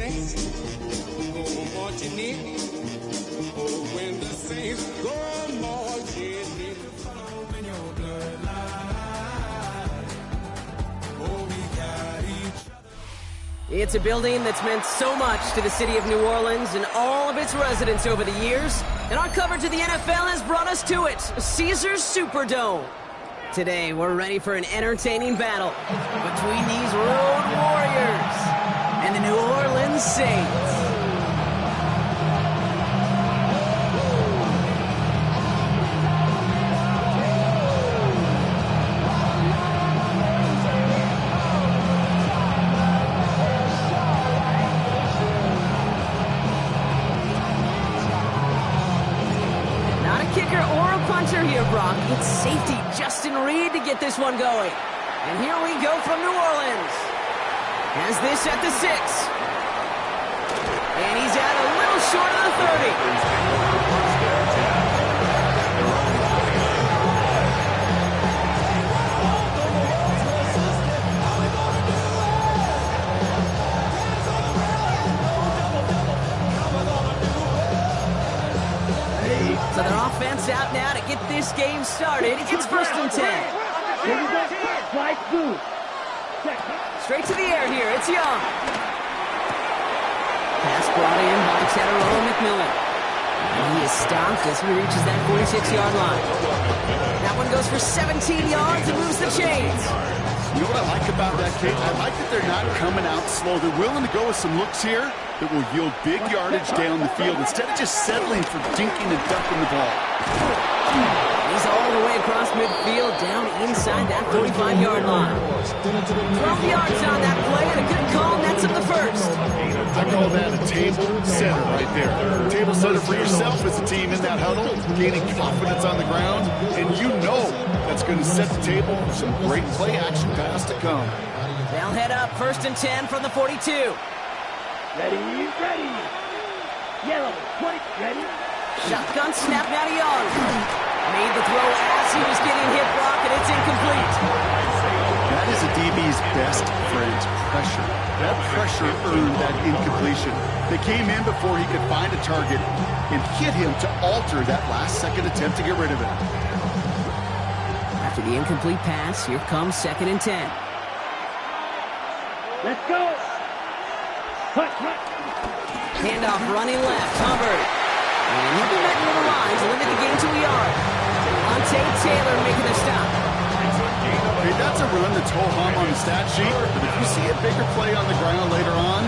Saints go marching in. Oh, when the Saints go marching in. Follow in your bloodline. Oh, we got each other. It's a building that's meant so much to the city of New Orleans and all of its residents over the years. And our coverage of the NFL has brought us to it, Caesars Superdome. Today, we're ready for an entertaining battle between these Road Warriors and the New Orleans Saints. Not a kicker or a puncher here, Brock. It's safety Justin Reed to get this one going. And here we go from New Orleans. Has this at the 6. And he's out a little short of the 30. So their offense out now to get this game started. It's 1st and 10. Straight to the air here. It's Young. Pass brought in by Tedderolo McMillan. And he is stopped as he reaches that 46-yard line. That one goes for 17 yards and moves the chains. You know what I like about that, Kate? I like that they're not coming out slow. They're willing to go with some looks here that will yield big yardage down the field instead of just settling for dinking and ducking the ball. He's all the way across midfield, down inside that 45-yard line. 12 yards on that play, and a good call nets up the first. I call that a table setter right there. Table setter for yourself as a team in that huddle, gaining confidence on the ground, and you know that's going to set the table for some great play action pass to come. They'll head up 1st and 10 from the 42. Ready. Yellow, 20, ready. Shotgun snap now to Young. Made the throw as he was getting hit, Brock, and it's incomplete. That is a DB's best friend, pressure. That pressure earned that incompletion. They came in before he could find a target and hit him to alter that last-second attempt to get rid of it. After the incomplete pass, here comes 2nd and 10. Let's go. Cut. Handoff running left, Hubbard. And he'll be met near the line to limit the game to a yard. Devontae Taylor making the stop. Hey, that's a run that's ho-hum on the stat sheet, but if you see a bigger play on the ground later on,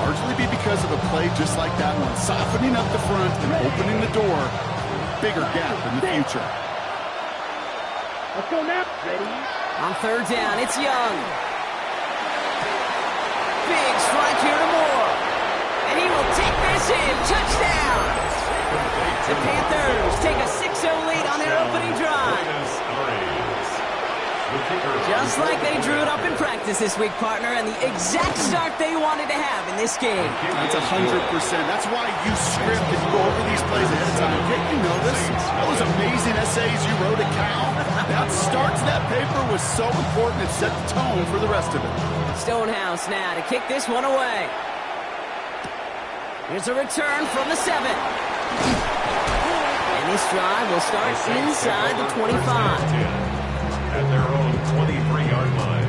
largely be because of a play just like that one, softening up the front and opening the door, bigger gap in the future. Let's go now. Ready. On 3rd down, it's Young. Big strike here to Moore. And he will take this in. Touchdown. The Panthers take a 6-0 lead on their opening drive. Just like they drew it up in practice this week, partner, and the exact start they wanted to have in this game. That's 100%. That's why you script and you go over these plays ahead of time. Hey, you know this. Those amazing essays you wrote at Cal. That start to that paper was so important. It set the tone for the rest of it. Stonehouse now to kick this one away. Here's a return from the 7. And this drive will start inside the 25. At their own 23-yard line.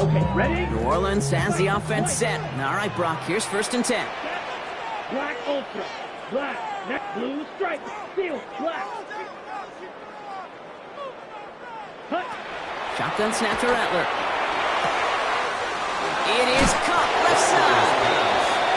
Okay, ready? New Orleans has the offense set. All right, Brock, here's 1st and 10. Black ultra. Black. Neck blue stripe. Steel. Black. Cut. Shotgun snap to Rattler. It is caught left side.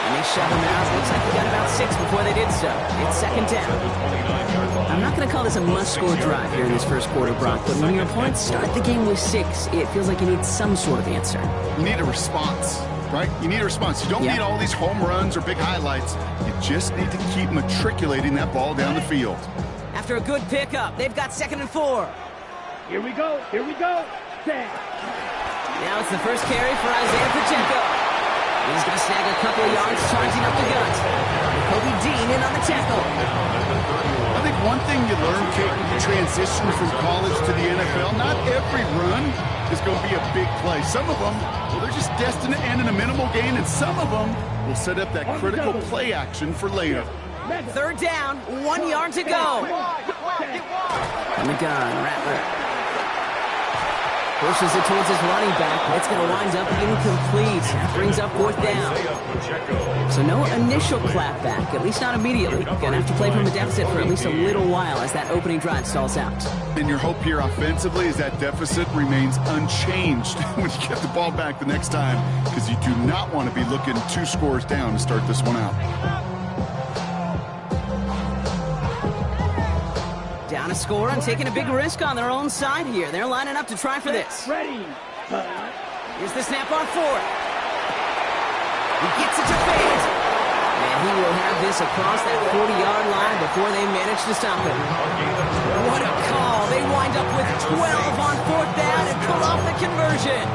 And they shut him out. Looks like he got about 6 before they did so. It's 2nd down. I'm not going to call this a must-score drive here in this first quarter, Brock, but when your opponents start the game with 6, it feels like you need some sort of answer. You need a response, right? You need a response. You don't need all these home runs or big highlights. You just need to keep matriculating that ball down the field. After a good pickup, they've got 2nd and 4. Here we go. Set. Now it's the first carry for Isaiah Pacheco. He's going to snag a a couple of yards, charging up the gut. Kobe Dean in on the tackle. I think one thing you learn, Kate, when you transition from college to the NFL, not every run is going to be a big play. Some of them, well, they're just destined to end in a minimal gain, and some of them will set up that critical play action for later. Third down, 1 yard to go. On the gun, Rattler. Pushes it towards his running back, but it's going to wind up incomplete. That brings up fourth down. So no initial clapback, at least not immediately. Going to have to play from a deficit for at least a little while as that opening drive stalls out. And your hope here offensively is that deficit remains unchanged when you get the ball back the next time, because you do not want to be looking 2 scores down to start this one out. Down a score and taking a big risk on their own side here. They're lining up to try for this. Ready. Here's the snap on fourth. He gets it to fade. And he will have this across that 40-yard line before they manage to stop him. What a call. They wind up with 12 on fourth down and pull off the conversion.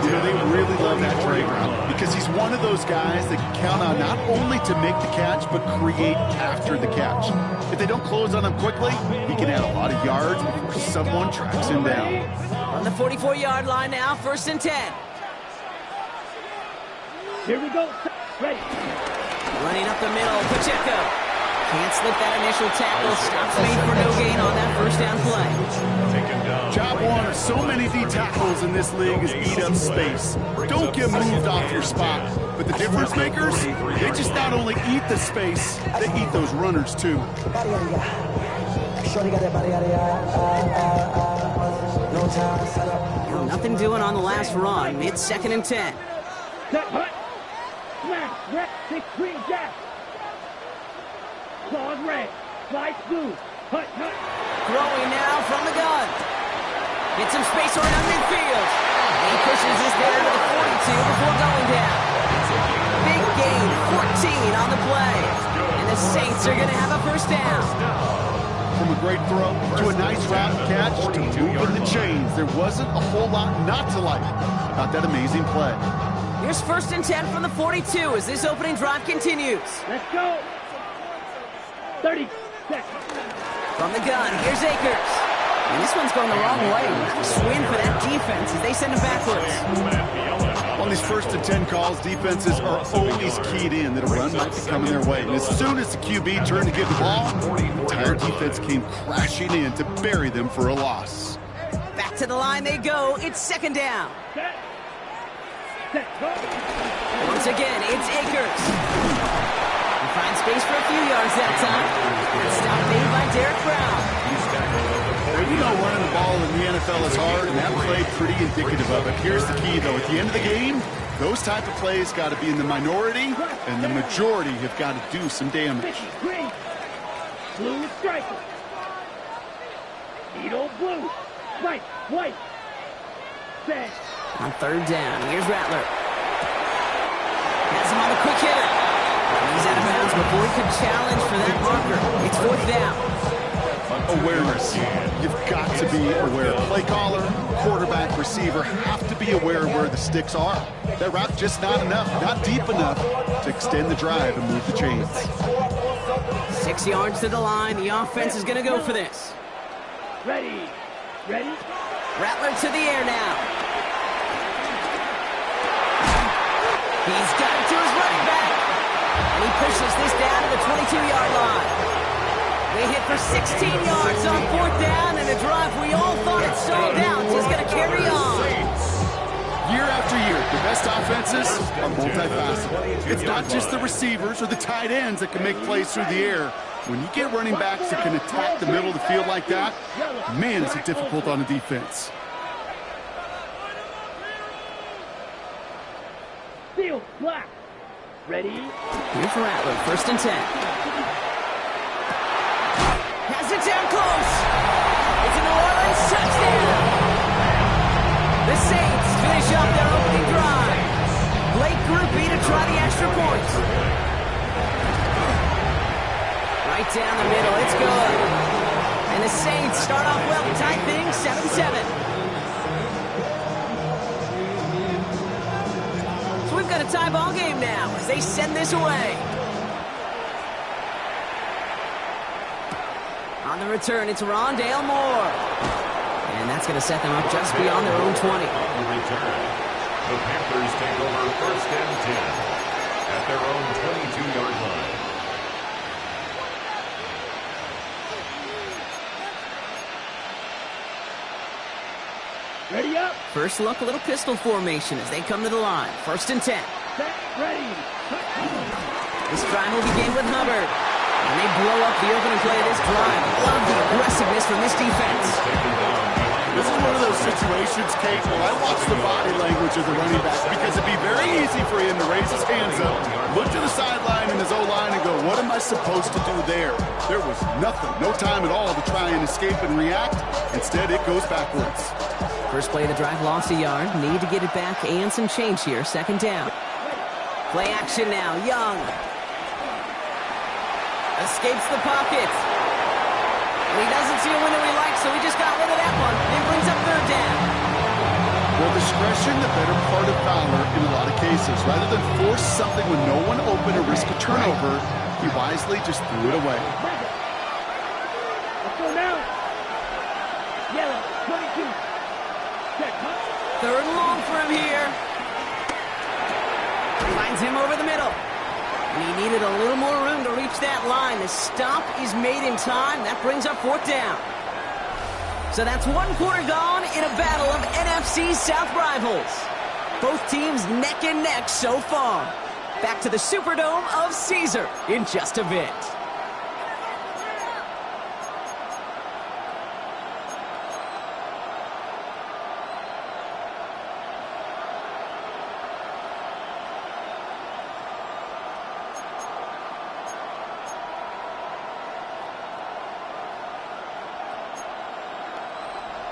You know, they really love that trade route because he's one of those guys that can count on not only to make the catch, but create after the catch. If they don't close on him quickly, he can add a lot of yards before someone tracks him down. On the 44-yard line now, 1st and 10. Here we go. Ready. Running up the middle, Pacheco. Can't slip that initial tackle. Stops made for no gain on that first down play. Job one of so many D tackles in this league is eat up space. Don't get moved off your spot. But the difference makers, they just not only eat the space, they eat those runners too. Nothing doing on the last run. It's 2nd and 10. Set, hut. Smash, red, 6 green jack. Claws red, slice blue. Hut, hut. Throwing now from the gun. Get some space around midfield. He pushes this down to the 42 before going down. Big gain, 14 on the play. And the Saints are going to have a first down. From a great throw to a nice route catch to moving the chains. There wasn't a whole lot not to like about that amazing play. Here's 1st and 10 from the 42 as this opening drive continues. Let's go. 30 seconds. From the gun, here's Akers. And this one's going the wrong way. Swing for that defense as they send it backwards. On these 1st and 10 calls, defenses are always keyed in that a run might be coming their way. And as soon as the QB turned to give the ball, the entire defense came crashing in to bury them for a loss. Back to the line they go. It's 2nd down. Set. Set, go. Once again, it's Akers. He finds space for a few yards that time. Stop made by Derek Brown. You know running the ball in the NFL is hard, and that play pretty indicative of it. Here's the key, though. At the end of the game, those type of plays got to be in the minority, and the majority have got to do some damage. Green. Blue striker. Needle blue. White. White. Set. On 3rd down, here's Rattler. Has him on the quick hitter. He's out of bounds before he could challenge for that marker. It's 4th down. Awareness. You've got to be aware. Play caller, quarterback, receiver have to be aware of where the sticks are. That route just not enough, not deep enough to extend the drive and move the chains. 6 yards to the line. The offense is going to go for this. Ready. Ready. Rattler to the air now. He's got it to his running back. And he pushes this down to the 22-yard line. They hit for 16 yards on 4th down, and a drive we all thought it stalled out is going to carry on. Year after year, the best offenses are multifaceted. It's not just the receivers or the tight ends that can make plays through the air. When you get running backs that can attack the middle of the field like that, man, is it difficult on the defense. Field black. Ready. Here's Rattler, 1st and 10. Has it down close. It's a New Orleans touchdown. The Saints finish up their opening drive. Blake Groupie to try the extra point. Right down the middle, it's good. And the Saints start off well to tie things 7-7. So we've we've got a tie ball game now as they send this away. On the return, it's Rondale Moore. And that's going to set them up just beyond their own 20. On the return, the Panthers take over first and 10 at their own 22-yard line. Ready up. First look, a little pistol formation as they come to the line. First and 10. Set. Ready. This drive will begin with Hubbard. And they blow up the opening play of this drive. Love the aggressiveness from this defense. This is one of those situations, Kate, where I watch the body language of the running back because it'd be very easy for him to raise his hands up, look to the sideline in his O-line and go, what am I supposed to do there? There was nothing, no time at all to try and escape and react. Instead, it goes backwards. First play of the drive lost a yard. Need to get it back and some change here. Second down. Play action now. Young. Escapes the pocket. And he doesn't see a window he likes, so he just got rid of that one. It brings up third down. Well, discretion, the better part of valor in a lot of cases. Rather than force something with no one open or risk a turnover, he wisely just threw it away. Let's go now. Yellow, 22. Third and long for him here. Finds him over the middle. And he needed a little more room to reach that line. The stop is made in time. That brings up fourth down. So that's one quarter gone in a battle of NFC South rivals. Both teams neck and neck so far. Back to the Superdome of Caesar in just a bit.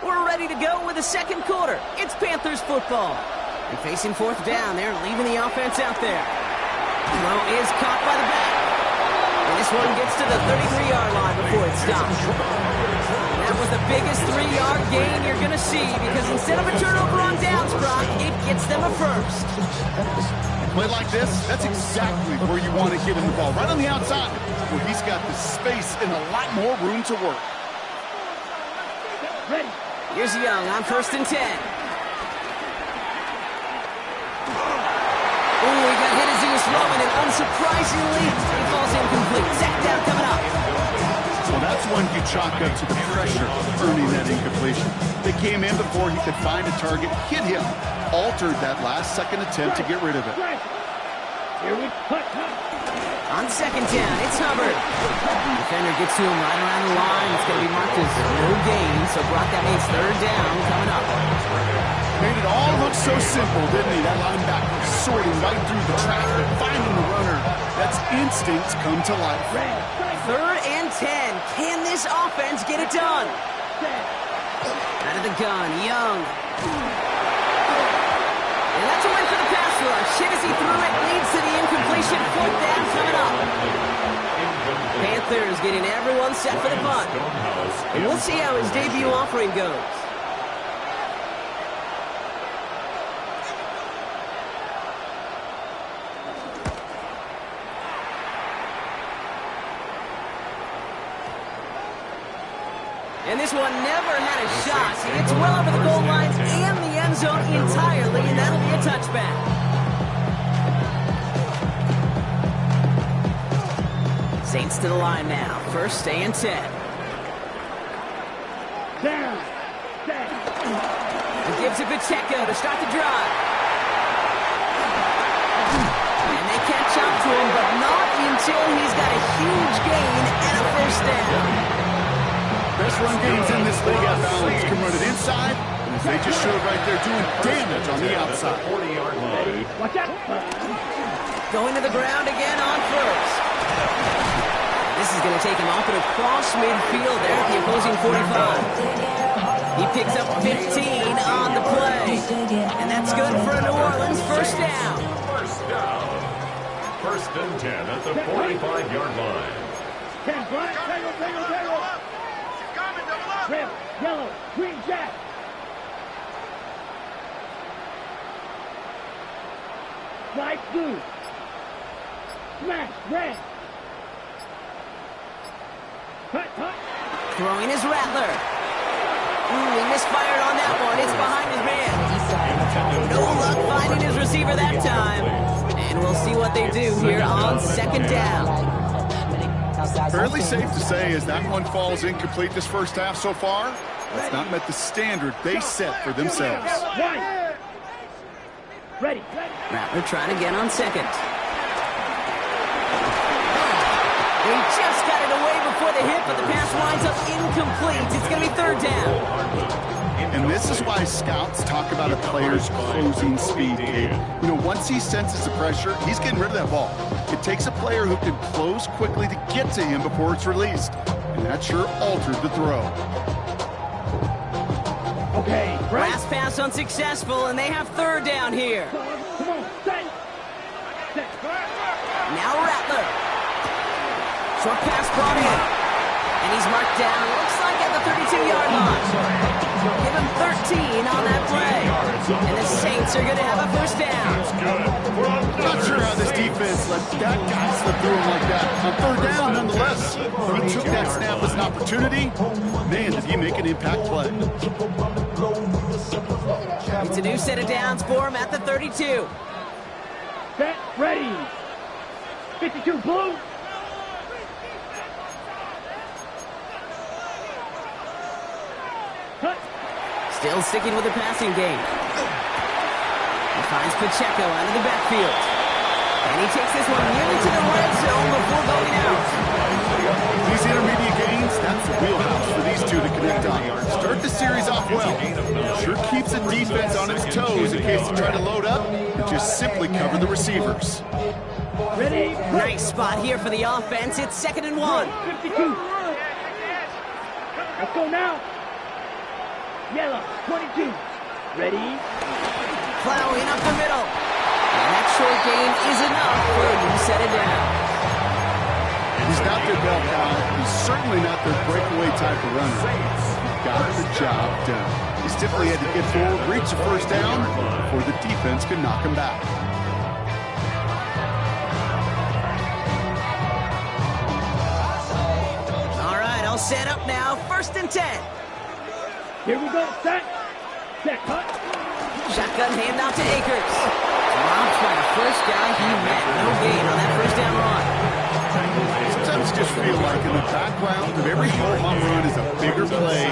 We're ready to go with the second quarter. It's Panthers football. And facing fourth down, they're leaving the offense out there. Throw is caught by the back. And this one gets to the 33-yard line before it stops. That was the biggest 3-yard gain you're going to see because instead of a turnover on downs, Brock, it gets them a first. Play like this, that's exactly where you want to get him the ball. Right on the outside, where he's got the space and a lot more room to work. Ready. Here's Young on first and 10. Ooh, he got hit as he was throwing, and unsurprisingly, he falls incomplete. Sack down coming up. Well, that's one you chalk up to the pressure of earning that incompletion. They came in before he could find a target, hit him, altered that last-second attempt to get rid of it. Here we cut. On second down, it's Hubbard. Defender gets to him right around the line. It's going to be marked as no gain, so Brock, that means third down coming up. Made it all look so simple, didn't he? That linebacker sorting right through the traffic, finding the runner. That's instincts come to life. Third and 10. Can this offense get it done? Out of the gun, Young. And that's a win for the pass rush. Hit as he threw it, leads to the incompletion. Fourth down coming up. Panthers getting everyone set for the punt. And we'll see how his debut offering goes. And this one never had a shot. It's well over the goal lines and the end zone entirely, and that'll be a touchback. Saints to the line now. First and 10. Down. Set. It gives a good check out to start the drive. And they catch up to him, but not until he's got a huge gain and a first down. Best run games in this league at balance can run it inside, and as they just showed right there, doing damage on the outside. 40-yard line. Watch out. Going to the ground again on first. This is going to take him off and across midfield there at the opposing 45. He picks up 15 on the play. And that's good for a New Orleans first down. First down. First and 10 at the 45-yard line. 10, Brian. Tangle. Red, yellow, green jack. Slice blue. Smash red. Cut, cut. Throwing his Rattler. Ooh, he misfired on that one. It's behind his man. No luck finding his receiver that time. And we'll see what they do here on second down. Fairly safe to say as that one falls incomplete this first half so far, that's not met the standard they set for themselves. Ready. Rattler trying again on second. They just got it away before the hit, but the pass winds up incomplete. It's going to be third down. And this is why scouts talk about a player's closing speed, Gabe. You know, once he senses the pressure, he's getting rid of that ball. It takes a player who can close quickly to get to him before it's released. And that sure altered the throw. Okay, Last pass unsuccessful, and they have third down here. come on, set. Now Rattler. Short pass brought in. And he's marked down, looks like at the 32-yard line. Give him 13 on that play. And the Saints are going to have a first down. Not sure how this defense let that guy slip through him like that. On third down, nonetheless. He took that snap as an opportunity. Man, did he make an impact play. It's a new set of downs for him at the 32. Set, ready. 52 blue. Cut. Still sticking with the passing game. He finds Pacheco out of the backfield. And he takes this one nearly to the red zone before going out. These intermediate gains, that's the wheelhouse for these two to connect on. Start the series off well. Sure keeps the defense on its toes in case they try to load up and just simply cover the receivers. Ready. Nice spot here for the offense. It's 2nd and 1. 52. Let's go now. Yellow, 22. Ready. Plowing up the middle. And that short gain is enough for a new set of downs. He's not their bell cow. He's certainly not their breakaway type of runner. He got the job done. He simply had to get forward, reach the first down before the defense could knock him back. All right, all set up now. 1st and 10. Here we go. Set. Set. Cut. Shotgun handoff to Akers. Dropped by the first guy he met. No gain on that first down run. Sometimes you just feel like in the background of every home run is a bigger play.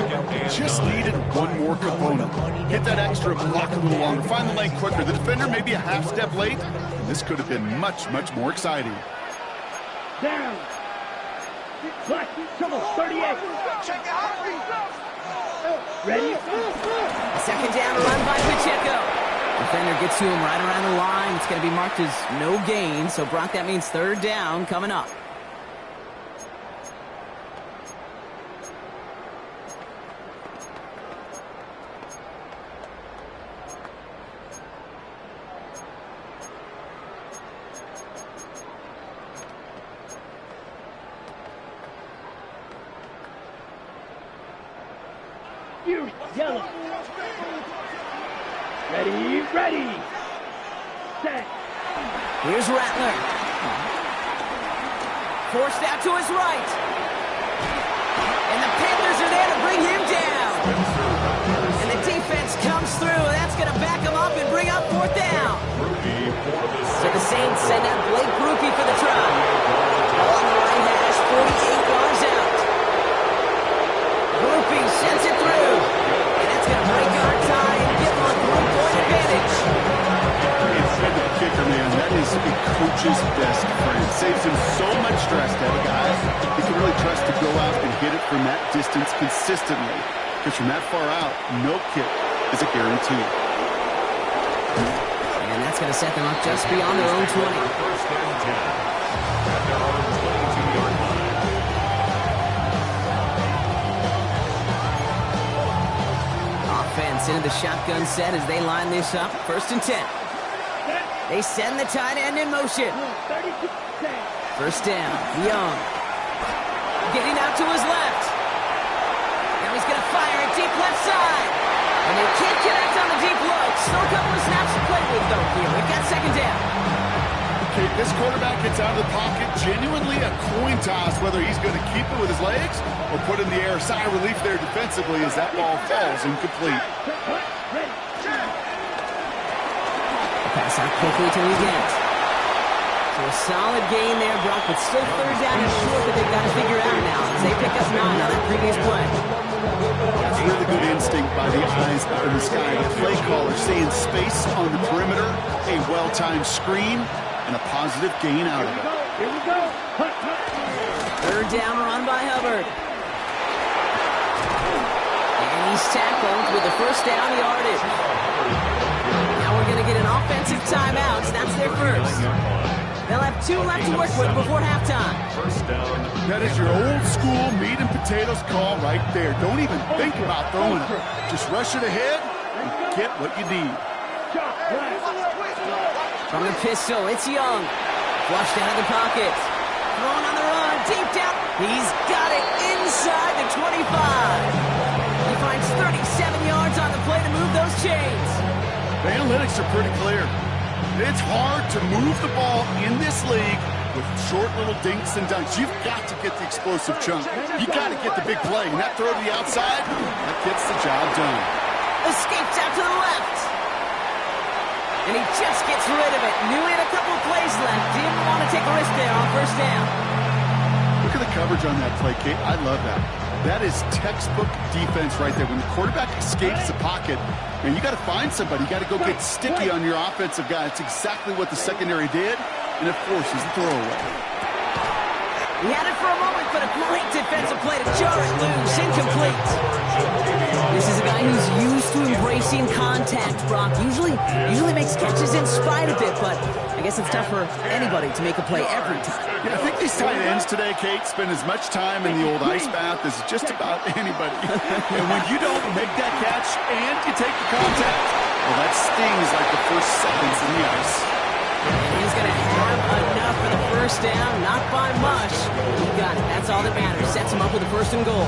Just needed one more component. Hit that extra block a little longer. Find the lane quicker. The defender may be a half step late. And this could have been much, much more exciting. Down. Black, trouble, 38. Ready? Second down run by Pacheco. Defender gets to him right around the line. It's going to be marked as no gain. So, Brock, that means third down coming up. Yellow. Ready, ready. Set. Here's Rattler. Forced out to his right. And the Panthers are there to bring him down. And the defense comes through. That's going to back him up and bring up 4th down. So the Saints send out Blake Brookie for the try. Ball on the right hash, 48 yards out. Brookie sends it through. And that's going to break our tie and give them a 3-point advantage. Instead of the kicker, man, that is a coach's best friend. Saves him so much stress to have a guy he can really trust to go out and hit it from that distance consistently. Because from that far out, no kick is a guarantee. And that's going to set them up just beyond their own 20. 1st and 10 at their own 22-yard line. Offense into the shotgun set as they line this up. 1st and 10. They send the tight end in motion. 32. First down, Young. Getting out to his left. Now he's going to fire it deep left side. And they can't connect on the deep look. Still a couple of snaps to play with, though, here. We've got 2nd down. This quarterback gets out of the pocket, genuinely a coin toss, whether he's going to keep it with his legs or put it in the air. Sigh of relief there defensively as that ball falls incomplete. Pass out quickly to Leggett. So a solid gain there, Brock, but still third down and short that they've got to figure out now as they pick up 9 on that previous play. That's really good instinct by the eyes up in the sky. The play caller saying space on the perimeter, a well-timed screen, and a positive gain out of it. Here we go. Third down run by Hubbard. And he's tackled with the first down yardage. Now we're going to get an offensive timeout. So that's their first. They'll have 2 left to work with before halftime. That is your old school meat and potatoes call right there. Don't even think about throwing it. Just rush it ahead and get what you need. From the pistol, it's Young. Flushed out of the pocket. Thrown on the run, deep down. He's got it inside the 25. He finds 37 yards on the play to move those chains. The analytics are pretty clear. It's hard to move the ball in this league with short little dinks and dunks. You've got to get the explosive chunk. You've got to get the big play. And that throw to the outside, that gets the job done. Escapes out to the left. And he just gets rid of it. Knew he had a couple of plays left. Didn't want to take a risk there on first down. Look at the coverage on that play, Kate. I love that. That is textbook defense right there. When the quarterback escapes the pocket, and you got to find somebody. You got to go get sticky on your offensive guy. It's exactly what the secondary did, and it forces the throwaway. He had it for a moment, but a great defensive play to jar it loose. Incomplete. This is a guy who's used to embracing contact, Brock. Usually makes catches in spite of it, but I guess it's tough for anybody to make a play every time. Yeah, I think these tight ends today, Kate, spend as much time in the old ice bath as just about anybody. And when you don't make that catch and you take the contact, well, that stings like the first seconds in the ice. And he's going to have enough for the first down, not by much. He got it. That's all that matters. Sets him up with a first and goal.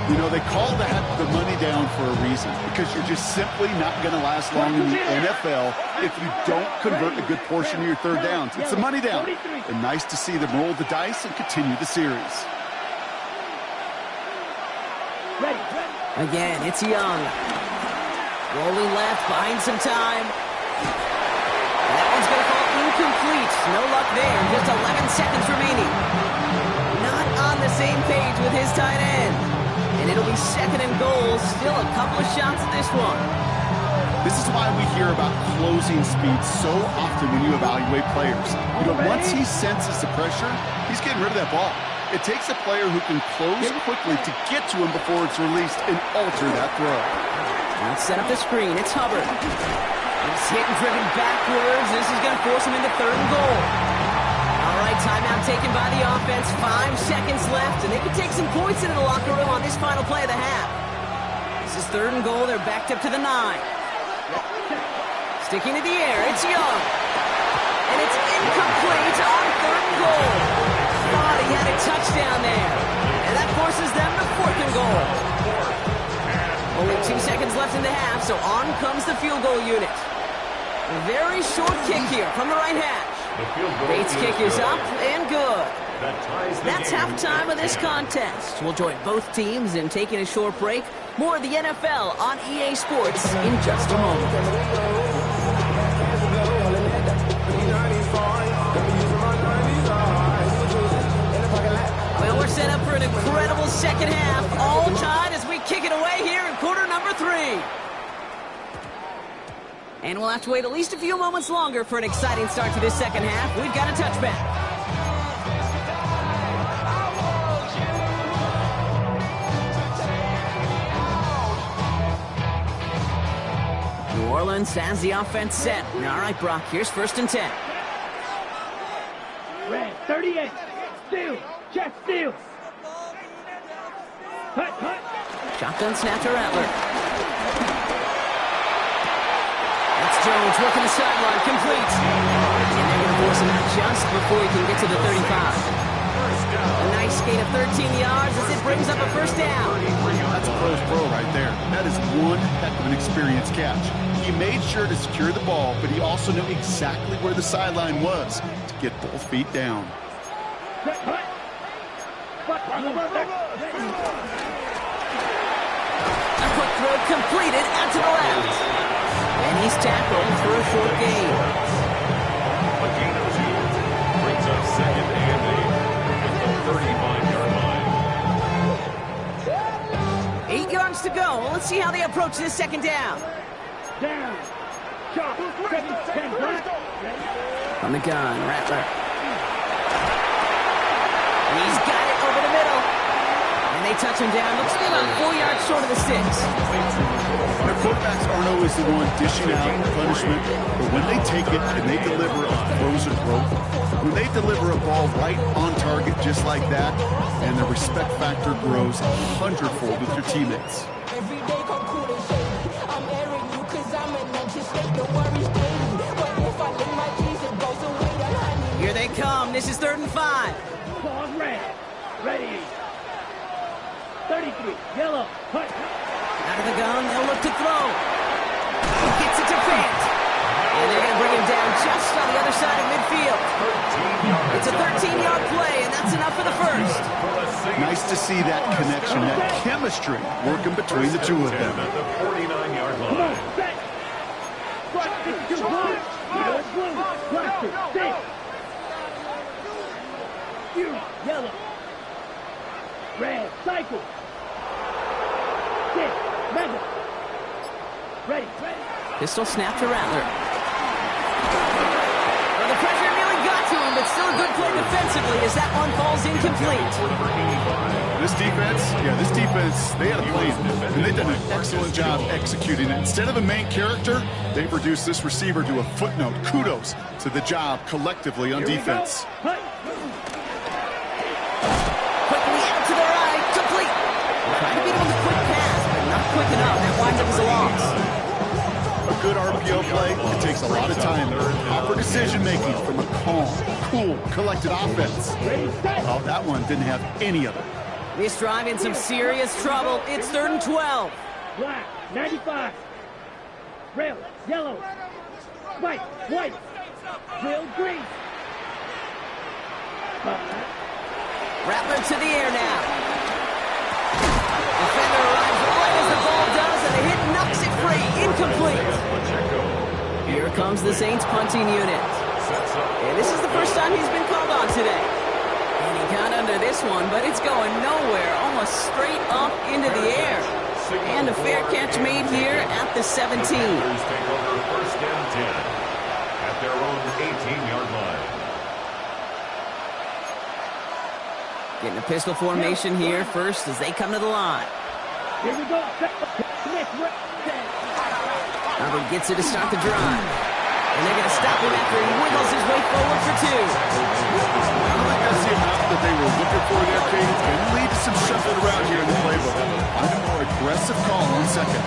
You know, they call that the money down for a reason, because you're just simply not going to last long in the NFL if you don't convert a good portion of your third downs. It's the money down. And nice to see them roll the dice and continue the series. Again, it's Young. Rolling left, buying some time. That one's going to fall incomplete. No luck there. Just 11 seconds remaining. Not on the same page with his tight end. And it'll be second and goal. Still a couple of shots at this one. This is why we hear about closing speed so often when you evaluate players. You know, once he senses the pressure, he's getting rid of that ball. It takes a player who can close quickly to get to him before it's released and alter that throw. Let's set up the screen. It's Hubbard. He's hit and driven backwards. This is going to force him into third and goal. All right, timeout taken by the offense. 5 seconds left, and they can take some points into the locker room on this final play of the half. This is third and goal. They're backed up to the 9. Sticking to the air. It's Young. And it's incomplete on third and goal. Thought he had a touchdown there. And that forces them to fourth and goal. Only 2 seconds left in the half, so on comes the field goal unit. A very short kick here from the right hash. Bates' kick is up and good. That's halftime of this contest. We'll join both teams in taking a short break. More of the NFL on EA Sports in just a moment. Well, we're set up for an incredible second half. All tied as we kick it away here in quarter number 3. And we'll have to wait at least a few moments longer for an exciting start to this second half. We've got a touchback. New Orleans has the offense set. All right, Brock, here's first and 10. Red 38. Steal. Check steal. Hut, hut. Shotgun snap to Rattler. That's Jones working the sideline, complete. And they're going to force him out just before he can get to the 35. A nice gain of 13 yards as it brings up a first down. That's a pro's pro right there. That is one heck of an experienced catch. He made sure to secure the ball, but he also knew exactly where the sideline was to get both feet down. A quick throw completed out to the left. And he's tackled for a short gain. A gain of 2 brings up second and 8 at the 35-yard line. 8 yards to go. Let's see how they approach this second down. Down. Chop. 7-10 black. On the gun, Rattler. He's got it over the middle. And they touch him down. Looks to be about 4 yards short of the 6. Their quarterbacks aren't always the one dishing out punishment, but when they take it and they deliver a frozen throw, when they deliver a ball right on target just like that, and the respect factor grows 100-fold with your teammates. Here they come. This is 3rd and 5. Pause red. Ready. 33. Yellow. Hut. Out of the gun, they'll look to throw. He gets it to Fant. And they're going to bring him down just on the other side of midfield. It's a 13-yard play, and that's enough for the first. Nice to see that connection, that chemistry working between the two of them. At the 49-yard Come on. line. Set. Front 6 to 1. Yellow. Blue. Blaster. 6. You. Yellow. Red. Cycle. 6. Mega. Ready. Pistol snap to Rattler. Well, the pressure nearly got to him, but still a good play defensively as that one falls incomplete. This defense, they had a plan, and they've done an excellent job executing it. Instead of a main character, they've reduced this receiver to a footnote. Kudos to the job collectively on defense. Hut. Quickly out to the right, complete. Trying to get him with a quick pass, but not quick enough. That winds up as a loss. A good RPO play, it takes a lot of time. Proper decision-making from a calm, cool, collected offense. Ready. Set. Oh, that one didn't have any of it. This drive in some serious trouble. It's 3rd and 12. Black. 95. Rail. Yellow. White. White. Drill. Green. Rattler to the air now. Defender arrives right as the ball does, and the hit knocks it free. Incomplete. Here comes the Saints punting unit. And this is the first time he's been called on today. And he got under this one, but it's going nowhere. Almost straight up into the air. And a fair catch made here at the 17. Panthers take over 1st and 10 at their own 18-yard line. Getting a pistol formation here first as they come to the line. Here we go. Hubbard gets it to start the drive. And they're going to stop him after he wiggles his way forward for 2. I don't think that's the amount that they were looking for there, Kate. It's going to lead to some shuffling around here in the playbook. Find a more aggressive call on 2nd.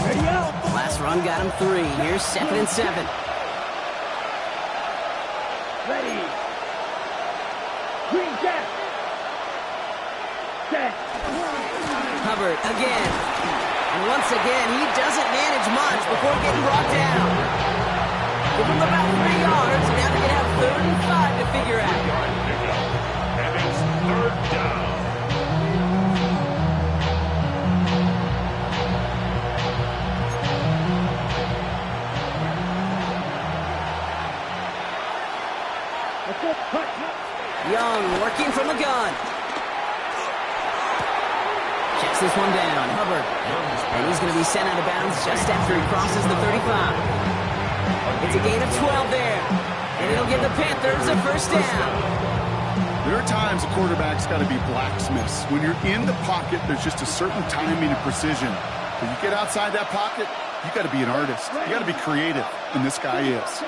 Ready out. Last run got him 3. Here's 2nd and 7. Ready. Green jack. Set. Hubbard again. And once again, he doesn't manage much before getting brought down. Give him about 3 yards, and now they're going to have 3rd and 5 to figure out. And it's 3rd down. Young working from the gun. Checks this one down. Hubbard. And he's going to be sent out of bounds just after he crosses the 35. It's a gain of 12 there. And it'll give the Panthers a first down. There are times a quarterback's got to be blacksmiths. When you're in the pocket, there's just a certain timing and precision. When you get outside that pocket, you got to be an artist. You got to be creative, and this guy is.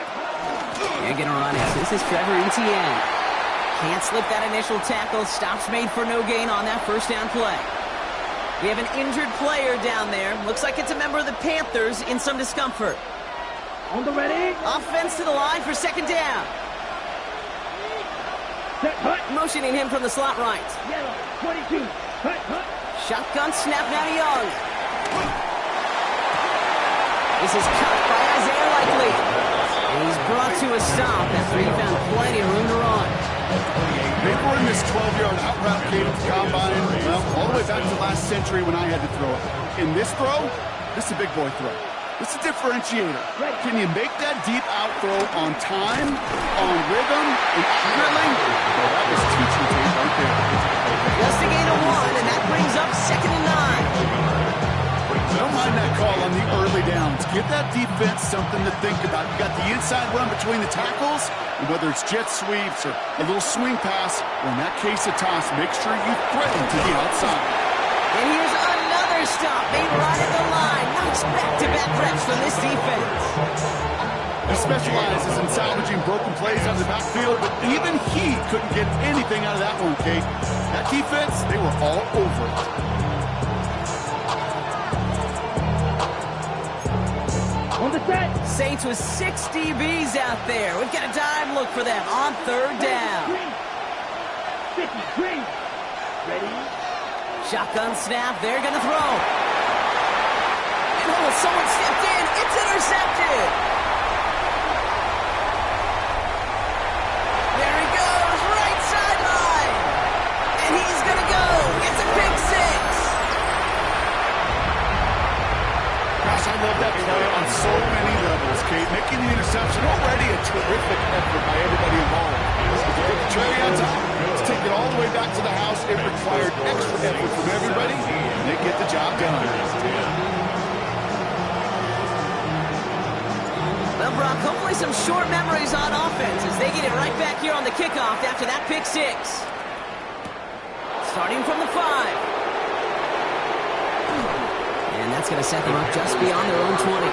They're going to run it. This is Trevor Etienne. Can't slip that initial tackle. Stops made for no gain on that first down play. We have an injured player down there. Looks like it's a member of the Panthers in some discomfort. On the ready. Offense to the line for second down. Set, cut. Motioning him from the slot right. Yellow, 22. Cut, cut. Shotgun snap now to Young. This is cut by Isaiah Likely. And he's brought to a stop after he found plenty of room to run. They were in this 12-yard out route cadence combine, well, all the way back to last century when I had to throw it. In this throw, this is a big boy throw. This is a differentiator. Can you make that deep out throw on time, on rhythm, and accurately? Well, that was teaching tape right there. Just a gain of 1, and that brings up 2nd and 9. Don't mind that call on the early downs. Give that defense something to think about. You got the inside run between the tackles, and whether it's jet sweeps or a little swing pass, or in that case a toss, make sure you threaten to the outside. And here's another stop made right at the line. Nice back-to-back reps from this defense. He specializes in salvaging broken plays on the backfield, but even he couldn't get anything out of that one, Kate. That defense, they were all over it. On the set. Saints with 6 DBs out there. We've got a dime look for them on 3rd down. 50, green. Ready. Shotgun snap. They're going to throw. And oh, someone stepped in. It's intercepted. There he goes. Right sideline. And he's going to go. It's a pick 6. Gosh, I love that play on so many levels, Kate. Making the interception already a terrific effort by everybody involved. If you get the cherry on top, let's take it all the way back to the house. It required extra effort from everybody, and they get the job done. Well, Brock, hopefully some short memories on offense as they get it right back here on the kickoff after that pick 6. Starting from the 5. And that's going to set them up just beyond their own 20.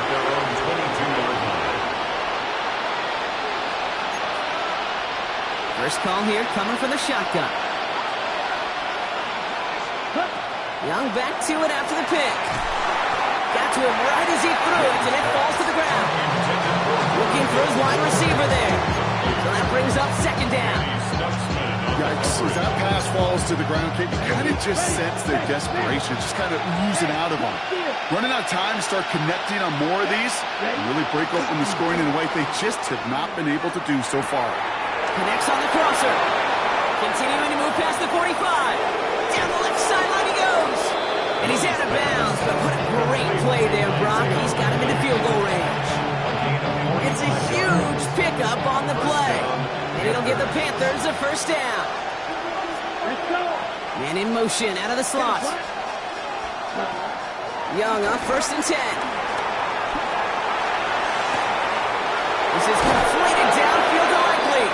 At their own 22-yard line. First call here coming from the shotgun. Young back to it after the pick. Got to him right as he threw it, and it falls to the ground. Looking for his wide receiver there. So that brings up 2nd down. Yikes, as that pass falls to the ground, Kate, you kind of just sense their desperation, just kind of oozing out of them. Running out of time to start connecting on more of these and really break open the scoring in a way they just have not been able to do so far. Connects on the crosser. Continuing to move past the 45. Down the left sideline he goes. And he's out of bounds, but what a great play there, Brock. He's got him into field goal range. It's a huge pickup on the play. And it'll give the Panthers a 1st down. Let's go. Man in motion out of the slot. Young on 1st and 10. This is completed downfield to Likely.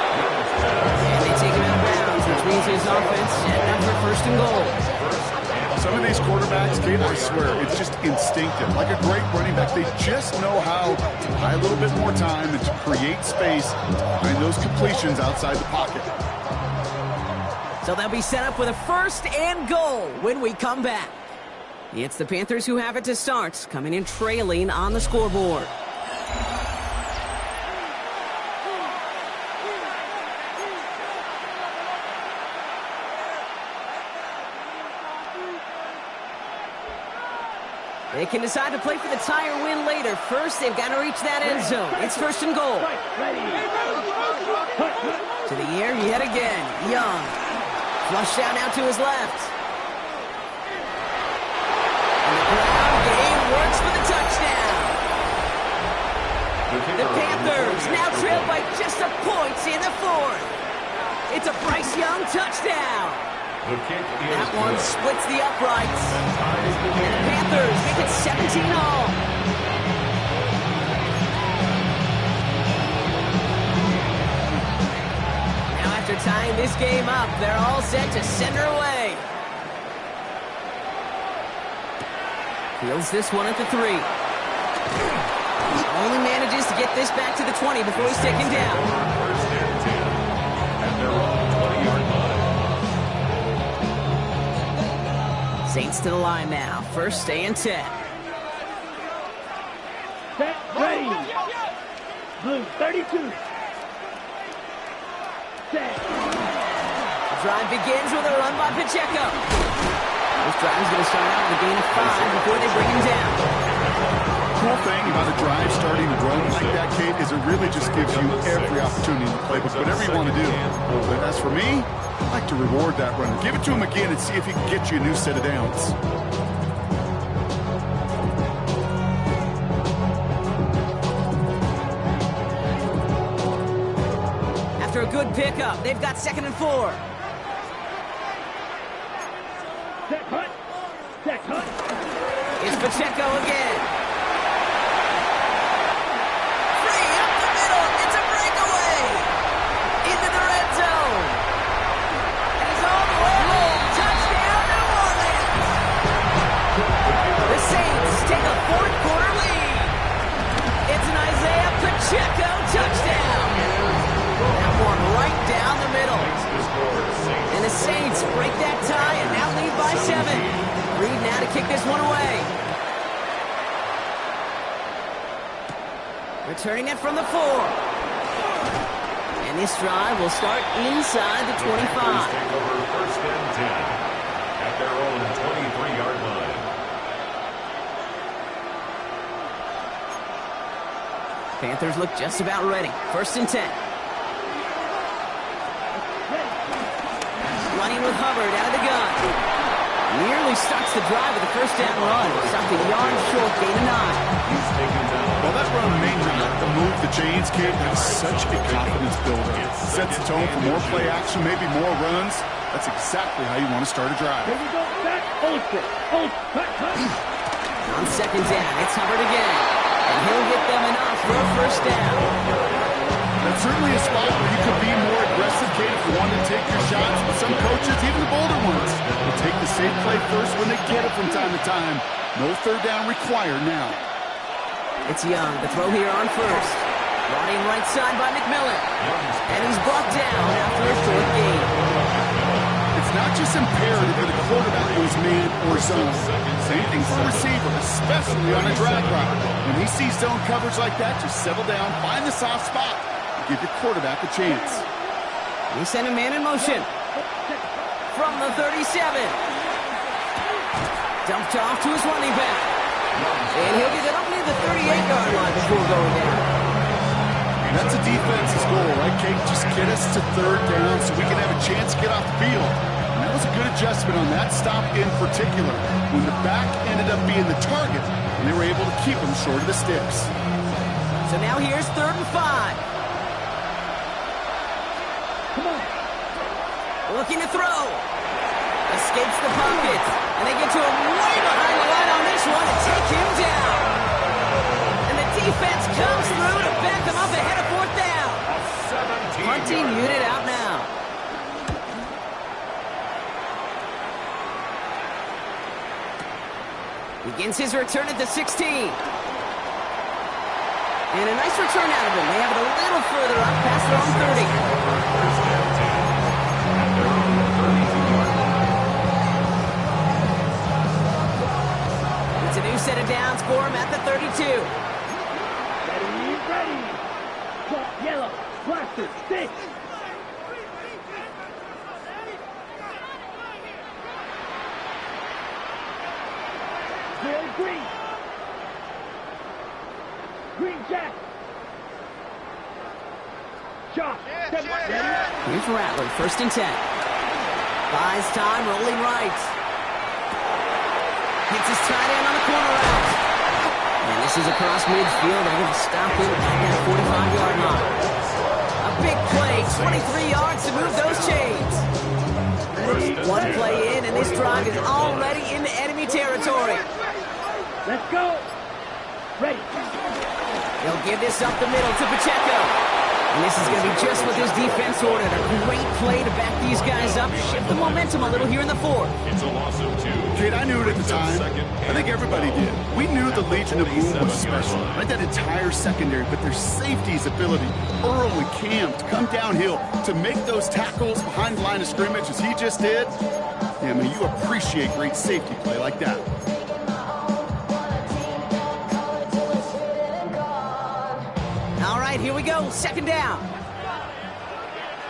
And they take him out of bounds, which means his offense setting up for 1st and goal. Some of these quarterbacks, Kate, I swear, it's just instinctive. Like a great running back, they just know how to buy a little bit more time and to create space behind those completions outside the pocket. So they'll be set up with a 1st and goal when we come back. It's the Panthers who have it to start, coming in trailing on the scoreboard. They can decide to play for the tie or win later. First, they've got to reach that end zone. It's 1st and goal. To the air yet again. Young. Flushed out now to his left. And the ground game works for the touchdown. The Panthers now trail by just a point in the 4th. It's a Bryce Young touchdown. That one splits the uprights. And the Panthers make it 17 all. Now after tying this game up, they're all set to send her away. Fields this one at the 3. Only manages to get this back to the 20 before he's taken down. 1st and 10 at their own 20-yard line. Saints to the line now. First and 10. Set, ready. Blue 32. Set. The drive begins with a run by Pacheco. This drive is going to start out with a gain of 5 before they bring him down. Cool thing about a drive starting to run like that, Kate, is it really just gives you every opportunity in the playbook, whatever you want to do. But as for me, I like to reward that runner. Give it to him again and see if he can get you a new set of downs. After a good pickup, they've got 2nd and 4. Set, cut. Set, cut. It's Pacheco again. Free up the middle. It's a breakaway. Into the red zone. And he's all the way home. Touchdown, New Orleans. The Saints take a 4th quarter lead. It's an Isaiah Pacheco touchdown. That one right down the middle. And the Saints break that tie and now lead by 7. Reed now to kick this one away. Returning it from the 4. And this drive will start inside the 25. Take over first and 10 at their own 23-yard line. Panthers look just about ready. First and 10. Running with Hubbard out of the gun. Nearly starts the drive with a first down run. Stopped a yard short, gain of 9. He's taken down. Well, that run major to move the chains, kid, that's such a confidence builder. Sets the tone for more play action, maybe more runs. That's exactly how you want to start a drive. Here we go. Set, Olsen. Cut, cut. On 2nd down, it's Hubbard again. And he'll get them enough for a first down. That's certainly a spot where you could be more aggressive, Kate, if you want to take your shots. But some coaches, even the bolder ones, will take the safe play first when they get it from time to time. No 3rd down required now. It's Young, the throw here on first. Brought in right side by McMillan. And he's brought down after a short gain. It's not just imperative that a quarterback goes man or zone. Same thing for a receiver, especially on a drag route. When he sees zone coverage like that, just settle down, find the soft spot, and give your quarterback a chance. He sent a man in motion. From the 37. Dumped off to his running back. And he'll get it up near the 38-yard line before going down. That's a defense's goal, right, Kate? Just get us to 3rd down so we can have a chance to get off the field. And that was a good adjustment on that stop in particular, when the back ended up being the target, and they were able to keep him short of the sticks. So now here's 3rd and 5. Come on. Looking to throw. Escapes the pocket. And they get to him way behind the line on this one and take him down. And the defense comes through to back them up ahead of 4th down. Punting unit out now. Begins his return at the 16. And a nice return out of him. They have it a little further up past their own 30. First and 10 at their own 32-yard line. It's a new set of downs for him at the 32. Ready. Clock, yellow. Blaster. 6. Green. Green jack. Shot. Step ready. Here's Rattler, 1st and 10. Buys time, rolling right. Hits his tight end on the corner route. And this is across midfield. They're going to stop him at that 45-yard line. A big play, 23 yards to move those chains. One play in, and this drive is already into enemy territory. Let's go. Ready. They'll give this up the middle to Pacheco. And this is going to be just what this defense ordered. A great play to back these guys up. Shift the momentum a little here in the 4th. It's a loss of 2. Kate, I knew it at the time. I think everybody did. We knew the Legion of Boom was special. Right, that entire secondary, but their safety's ability, early camp, to come downhill, to make those tackles behind the line of scrimmage as he just did. him, and you appreciate great safety play like that. All right, here we go. Second down.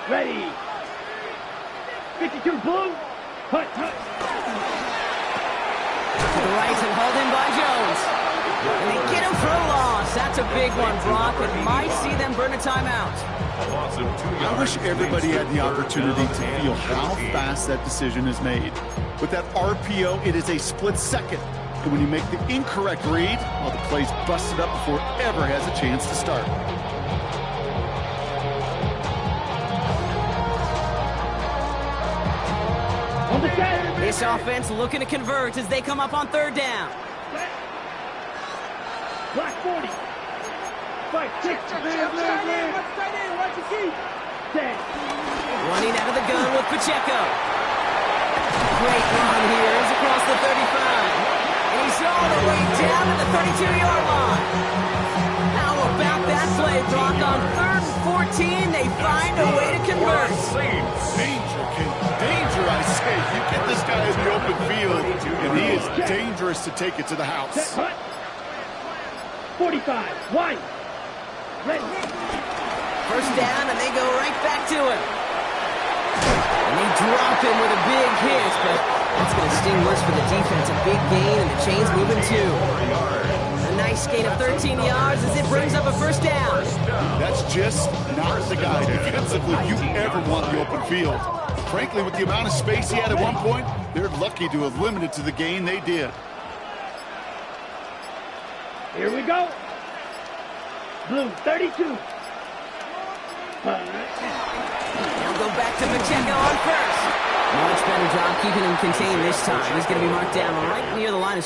Ready. 52 blue. Hut. To the right and hauled in by Jones. And they get him for a loss. That's a big one, Brock. It might see them burn a timeout. A loss of 2 yards. I wish everybody had the opportunity to feel how fast that decision is made. With that RPO, it is a split second. And when you make the incorrect read, well, the play's busted up before it ever has a chance to start. On the set. This offense looking to convert as they come up on third down. Black 40. 5, 6. Watch your feet. 10. Running out of the gun with Pacheco. Great run here. He's across the 35. And he's all the way down to the 32-yard line. How about that play, Brock? On 3rd and 14, they find a way to convert. Danger, I say. You get this guy in the open field, and he is dangerous to take it to the house. Set, hut. 45. Wide. Ready. First down, and they go right back to him. And they drop him with a big hit, but that's going to sting worse for the defense. A big gain, and the chain's moving too. A nice gain of 13 yards as it brings up a first down. That's just not the guy defensively you ever want the open field. Frankly, with the amount of space he had at one point, they're lucky to have limited to the gain they did. Here we go. Blue 32. They'll go back to Pacheco on first. Much better job keeping him contained this time. He's going to be marked down right near the line of scrimmage.